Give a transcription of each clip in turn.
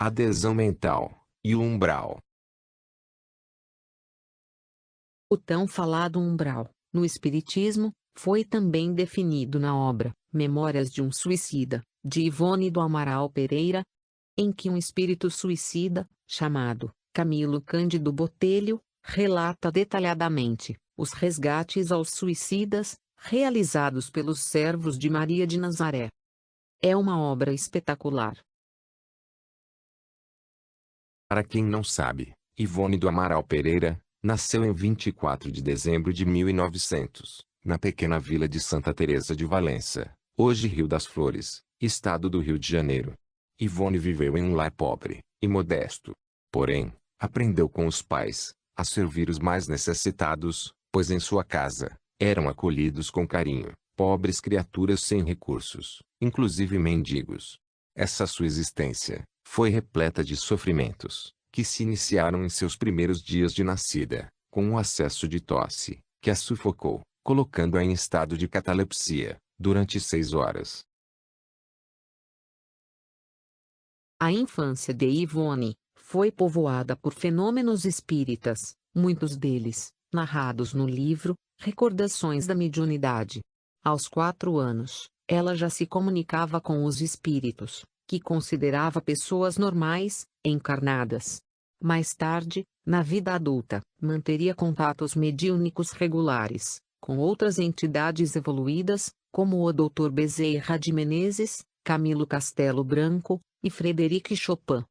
adesão mental e o umbral. O tão falado umbral, no Espiritismo, foi também definido na obra Memórias de um Suicida, de Ivone do Amaral Pereira, em que um espírito suicida, chamado Camilo Cândido Botelho, relata detalhadamente os resgates aos suicidas, realizados pelos servos de Maria de Nazaré. É uma obra espetacular. Para quem não sabe, Ivone do Amaral Pereira nasceu em 24 de dezembro de 1900, na pequena vila de Santa Teresa de Valença, hoje Rio das Flores, estado do Rio de Janeiro. Ivone viveu em um lar pobre e modesto. Porém, aprendeu com os pais a servir os mais necessitados, pois em sua casa eram acolhidos com carinho pobres criaturas sem recursos, inclusive mendigos. Essa sua existência foi repleta de sofrimentos, que se iniciaram em seus primeiros dias de nascida, com um acesso de tosse, que a sufocou, colocando-a em estado de catalepsia, durante 6 horas. A infância de Ivone foi povoada por fenômenos espíritas, muitos deles, narrados no livro Recordações da Mediunidade. Aos 4 anos, ela já se comunicava com os espíritos, que considerava pessoas normais, encarnadas. Mais tarde, na vida adulta, manteria contatos mediúnicos regulares, com outras entidades evoluídas, como o Dr. Bezerra de Menezes, Camilo Castelo Branco e Frederic Chopin.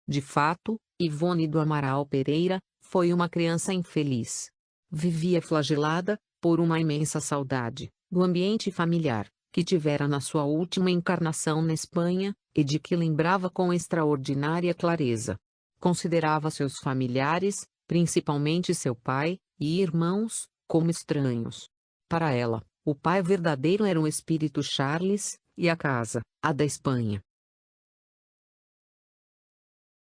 De fato, Ivone do Amaral Pereira foi uma criança infeliz. Vivia flagelada por uma imensa saudade do ambiente familiar que tivera na sua última encarnação na Espanha, e de que lembrava com extraordinária clareza. Considerava seus familiares, principalmente seu pai e irmãos, como estranhos. Para ela, o pai verdadeiro era um espírito Charles, e a casa, a da Espanha.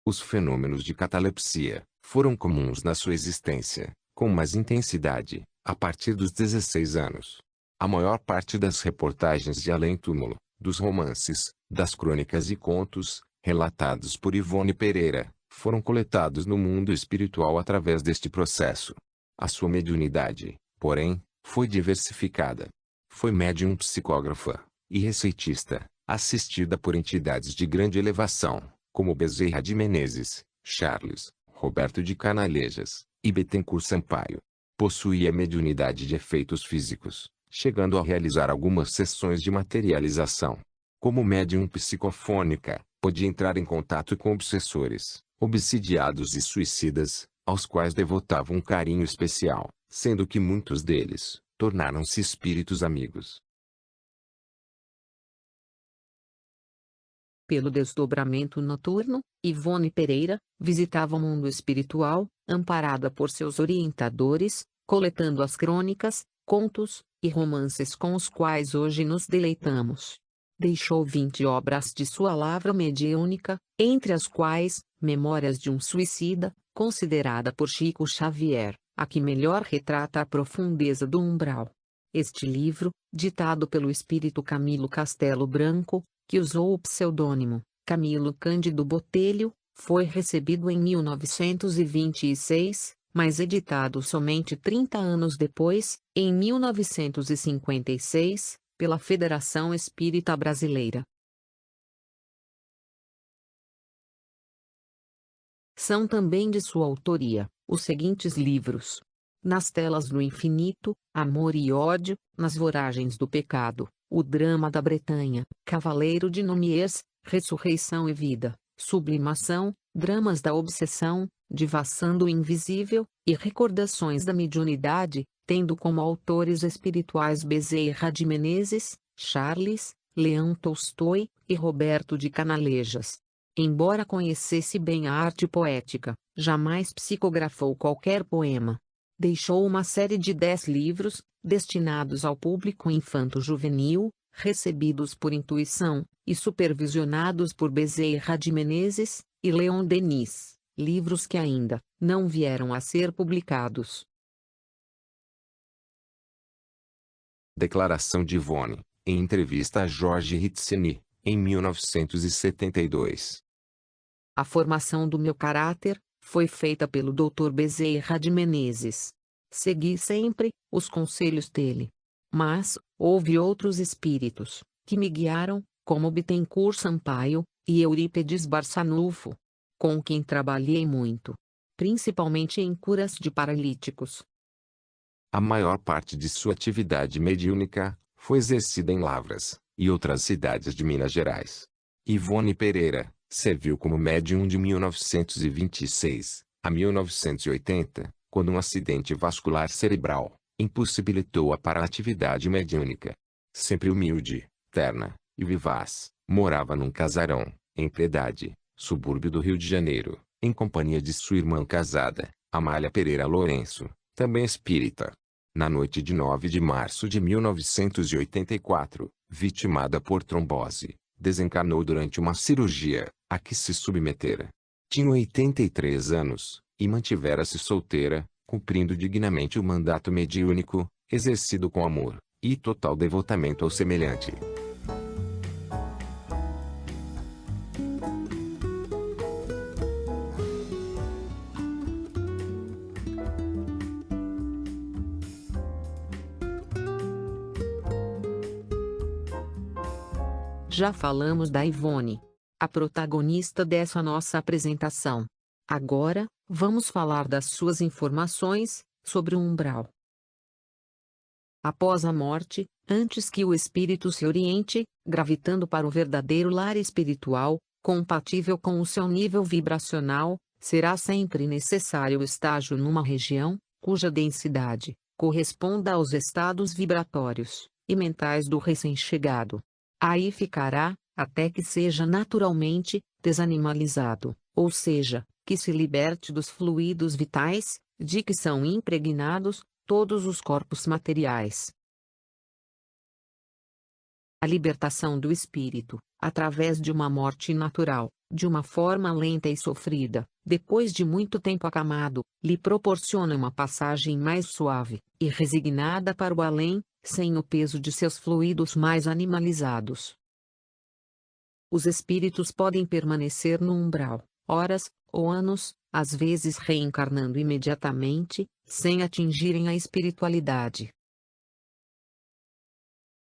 Os fenômenos de catalepsia foram comuns na sua existência, com mais intensidade, a partir dos 16 anos. A maior parte das reportagens de além-túmulo, dos romances, das crônicas e contos, relatados por Ivone Pereira, foram coletados no mundo espiritual através deste processo. A sua mediunidade, porém, foi diversificada. Foi médium psicógrafa e receitista, assistida por entidades de grande elevação, como Bezerra de Menezes, Charles, Roberto de Canalejas e Bettencourt Sampaio. Possuía mediunidade de efeitos físicos, chegando a realizar algumas sessões de materialização. Como médium psicofônica, podia entrar em contato com obsessores, obsidiados e suicidas, aos quais devotava um carinho especial, sendo que muitos deles tornaram-se espíritos amigos. Pelo desdobramento noturno, Ivone Pereira visitava o mundo espiritual, amparada por seus orientadores, coletando as crônicas, contos e romances com os quais hoje nos deleitamos. Deixou 20 obras de sua lavra mediúnica, entre as quais Memórias de um Suicida, considerada por Chico Xavier a que melhor retrata a profundeza do umbral. Este livro, ditado pelo espírito Camilo Castelo Branco, que usou o pseudônimo Camilo Cândido Botelho, foi recebido em 1926, mas editado somente 30 anos depois, em 1956, pela Federação Espírita Brasileira. São também de sua autoria os seguintes livros: Nas Telas do Infinito, Amor e Ódio, Nas Voragens do Pecado, O Drama da Bretanha, Cavaleiro de Nomiers, Ressurreição e Vida, Sublimação, Dramas da Obsessão, Divação do Invisível, e Recordações da Mediunidade, tendo como autores espirituais Bezerra de Menezes, Charles, Leão Tolstói e Roberto de Canalejas. Embora conhecesse bem a arte poética, jamais psicografou qualquer poema. Deixou uma série de 10 livros, destinados ao público infanto-juvenil, recebidos por intuição, e supervisionados por Bezerra de Menezes e Leon Denis, livros que ainda não vieram a ser publicados. Declaração de Ivone, em entrevista a Jorge Ritzeni, em 1972. A formação do meu caráter foi feita pelo Dr. Bezerra de Menezes. Segui sempre os conselhos dele. Mas houve outros espíritos que me guiaram, como Bittencourt Sampaio e Eurípedes Barçanufo, com quem trabalhei muito, principalmente em curas de paralíticos. A maior parte de sua atividade mediúnica foi exercida em Lavras e outras cidades de Minas Gerais. Ivone Pereira serviu como médium de 1926 a 1980, quando um acidente vascular cerebral impossibilitou a atividade mediúnica. Sempre humilde, terna e vivaz, morava num casarão, em Piedade, subúrbio do Rio de Janeiro, em companhia de sua irmã casada, Amália Pereira Lourenço, também espírita. Na noite de 9 de março de 1984, vitimada por trombose, desencarnou durante uma cirurgia a que se submetera. Tinha 83 anos, e mantivera-se solteira, cumprindo dignamente o mandato mediúnico, exercido com amor e total devotamento ao semelhante. Já falamos da Ivone, a protagonista dessa nossa apresentação. Agora, vamos falar das suas informações sobre o umbral. Após a morte, antes que o espírito se oriente, gravitando para o verdadeiro lar espiritual, compatível com o seu nível vibracional, será sempre necessário o estágio numa região, cuja densidade corresponda aos estados vibratórios e mentais do recém-chegado. Aí ficará, até que seja naturalmente desanimalizado, ou seja, que se liberte dos fluidos vitais, de que são impregnados todos os corpos materiais. A libertação do espírito, através de uma morte natural, de uma forma lenta e sofrida, depois de muito tempo acamado, lhe proporciona uma passagem mais suave e resignada para o além, sem o peso de seus fluidos mais animalizados. Os espíritos podem permanecer no umbral, horas ou anos, às vezes reencarnando imediatamente, sem atingirem a espiritualidade.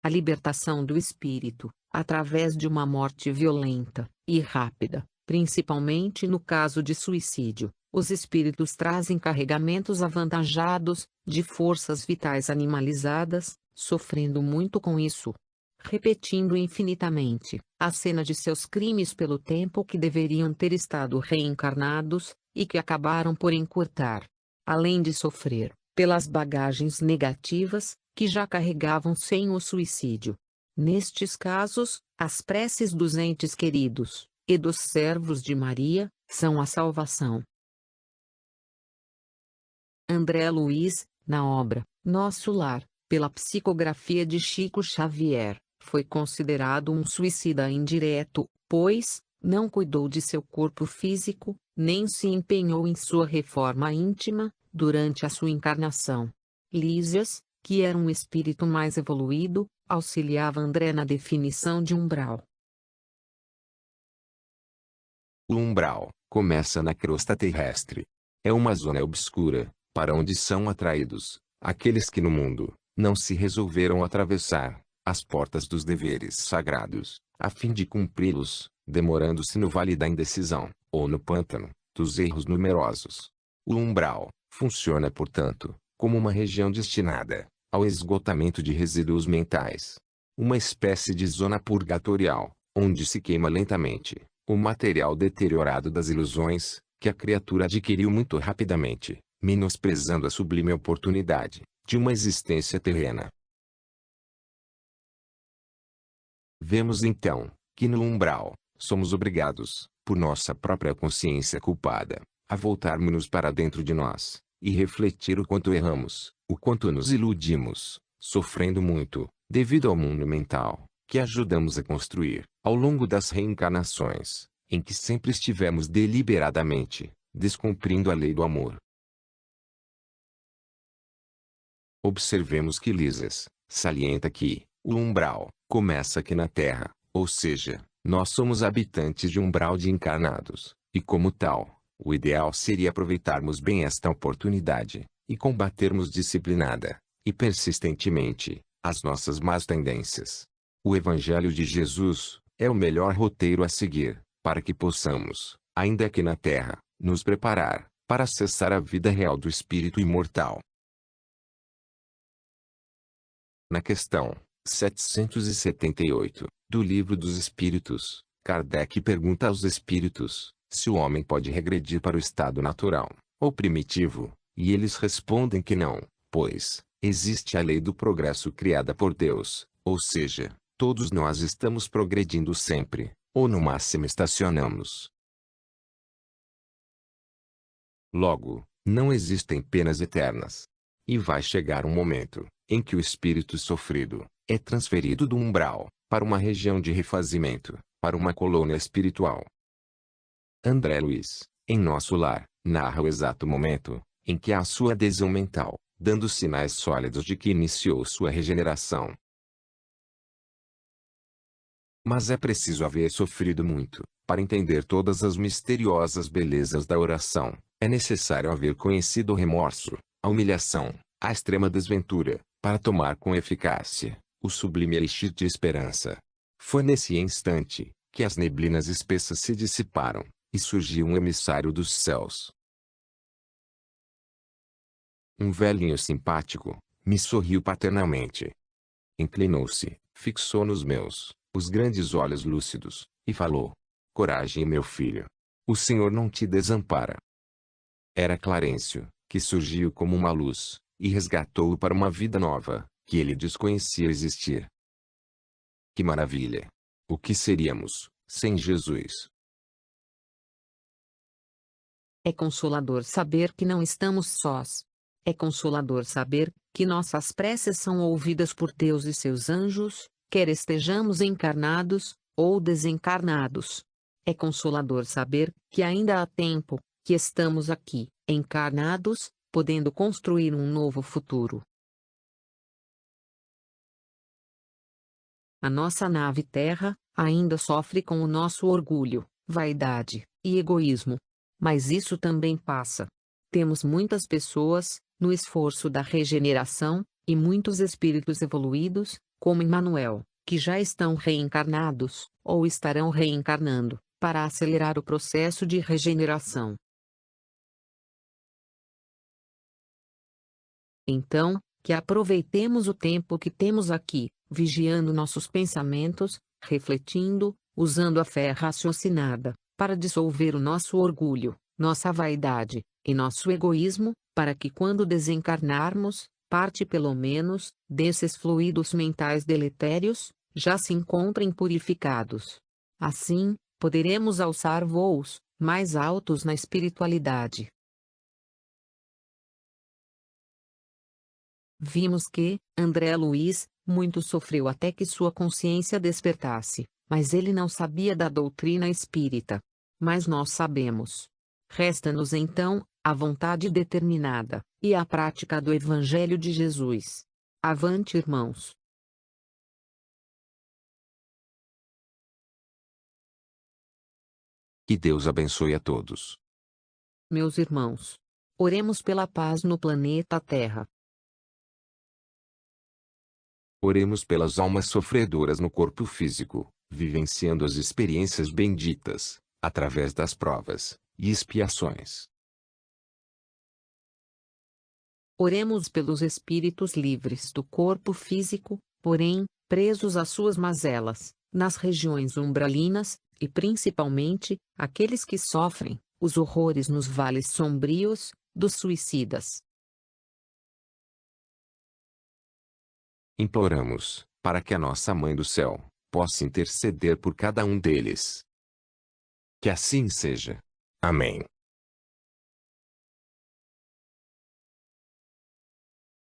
A libertação do espírito, através de uma morte violenta e rápida, principalmente no caso de suicídio, os espíritos trazem carregamentos avantajados, de forças vitais animalizadas, sofrendo muito com isso. Repetindo infinitamente a cena de seus crimes pelo tempo que deveriam ter estado reencarnados, e que acabaram por encurtar. Além de sofrer pelas bagagens negativas, que já carregavam sem o suicídio. Nestes casos, as preces dos entes queridos, e dos servos de Maria, são a salvação. André Luiz, na obra Nosso Lar, pela psicografia de Chico Xavier, foi considerado um suicida indireto, pois não cuidou de seu corpo físico, nem se empenhou em sua reforma íntima, durante a sua encarnação. Lísias, que era um espírito mais evoluído, auxiliava André na definição de umbral. O umbral começa na crosta terrestre. É uma zona obscura, para onde são atraídos aqueles que no mundo não se resolveram atravessar as portas dos deveres sagrados, a fim de cumpri-los, demorando-se no vale da indecisão, ou no pântano dos erros numerosos. O umbral funciona, portanto, como uma região destinada ao esgotamento de resíduos mentais. Uma espécie de zona purgatorial, onde se queima lentamente o material deteriorado das ilusões que a criatura adquiriu muito rapidamente, menosprezando a sublime oportunidade de uma existência terrena. Vemos então que no umbral somos obrigados, por nossa própria consciência culpada, a voltarmos-nos para dentro de nós e refletir o quanto erramos, o quanto nos iludimos, sofrendo muito, devido ao mundo mental que ajudamos a construir ao longo das reencarnações, em que sempre estivemos deliberadamente descumprindo a lei do amor. Observemos que Lísias salienta que o umbral começa aqui na Terra, Ou seja, nós somos habitantes de um umbral de encarnados, e como tal, o ideal seria aproveitarmos bem esta oportunidade, e combatermos disciplinada, e persistentemente, as nossas más tendências. O Evangelho de Jesus é o melhor roteiro a seguir, para que possamos, ainda aqui na Terra, nos preparar para acessar a vida real do Espírito imortal. Na questão 778, do Livro dos Espíritos, Kardec pergunta aos espíritos se o homem pode regredir para o estado natural, ou primitivo, e eles respondem que não, pois existe a lei do progresso criada por Deus, ou seja, todos nós estamos progredindo sempre, ou no máximo estacionamos. Logo, não existem penas eternas. E vai chegar um momento em que o espírito sofrido é transferido do umbral para uma região de refazimento, para uma colônia espiritual. André Luiz, em Nosso Lar, narra o exato momento em que há a sua adesão mental, dando sinais sólidos de que iniciou sua regeneração. Mas é preciso haver sofrido muito para entender todas as misteriosas belezas da oração. É necessário haver conhecido o remorso, a humilhação, a extrema desventura, para tomar com eficácia o sublime elixir de esperança. Foi nesse instante que as neblinas espessas se dissiparam, e surgiu um emissário dos céus. Um velhinho simpático me sorriu paternalmente. Inclinou-se, fixou nos meus os grandes olhos lúcidos, e falou: "Coragem, meu filho. O Senhor não te desampara." Era Clarencio, que surgiu como uma luz, e resgatou-o para uma vida nova, que ele desconhecia existir. Que maravilha! O que seríamos, sem Jesus? É consolador saber que não estamos sós. É consolador saber que nossas preces são ouvidas por Deus e seus anjos, quer estejamos encarnados ou desencarnados. É consolador saber que ainda há tempo, que estamos aqui, encarnados, podendo construir um novo futuro. A nossa nave Terra ainda sofre com o nosso orgulho, vaidade e egoísmo. Mas isso também passa. Temos muitas pessoas, no esforço da regeneração, e muitos espíritos evoluídos, como Emmanuel, que já estão reencarnados, ou estarão reencarnando, para acelerar o processo de regeneração. Então, que aproveitemos o tempo que temos aqui, vigiando nossos pensamentos, refletindo, usando a fé raciocinada, para dissolver o nosso orgulho, nossa vaidade, e nosso egoísmo, para que quando desencarnarmos, parte pelo menos, desses fluidos mentais deletérios, já se encontrem purificados. Assim, poderemos alçar voos mais altos na espiritualidade. Vimos que, André Luiz, muito sofreu até que sua consciência despertasse, mas ele não sabia da doutrina espírita. Mas nós sabemos. Resta-nos então, a vontade determinada, e a prática do Evangelho de Jesus. Avante, irmãos! Que Deus abençoe a todos. Meus irmãos, oremos pela paz no planeta Terra. Oremos pelas almas sofredoras no corpo físico, vivenciando as experiências benditas, através das provas e expiações. Oremos pelos espíritos livres do corpo físico, porém, presos às suas mazelas, nas regiões umbralinas, e principalmente, aqueles que sofrem os horrores nos vales sombrios dos suicidas. Imploramos, para que a nossa Mãe do Céu possa interceder por cada um deles. Que assim seja. Amém.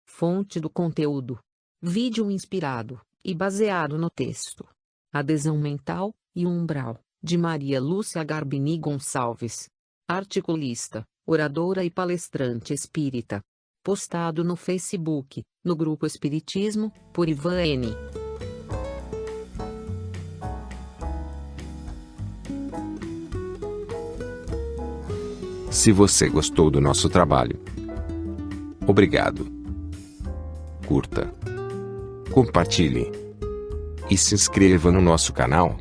Fonte do conteúdo: vídeo inspirado e baseado no texto Adesão Mental e Umbral, de Maria Lúcia Garbini Gonçalves. Articulista, oradora e palestrante espírita. Postado no Facebook, no Grupo Espiritismo, por Ivan N. Se você gostou do nosso trabalho, obrigado. Curta, compartilhe e se inscreva no nosso canal.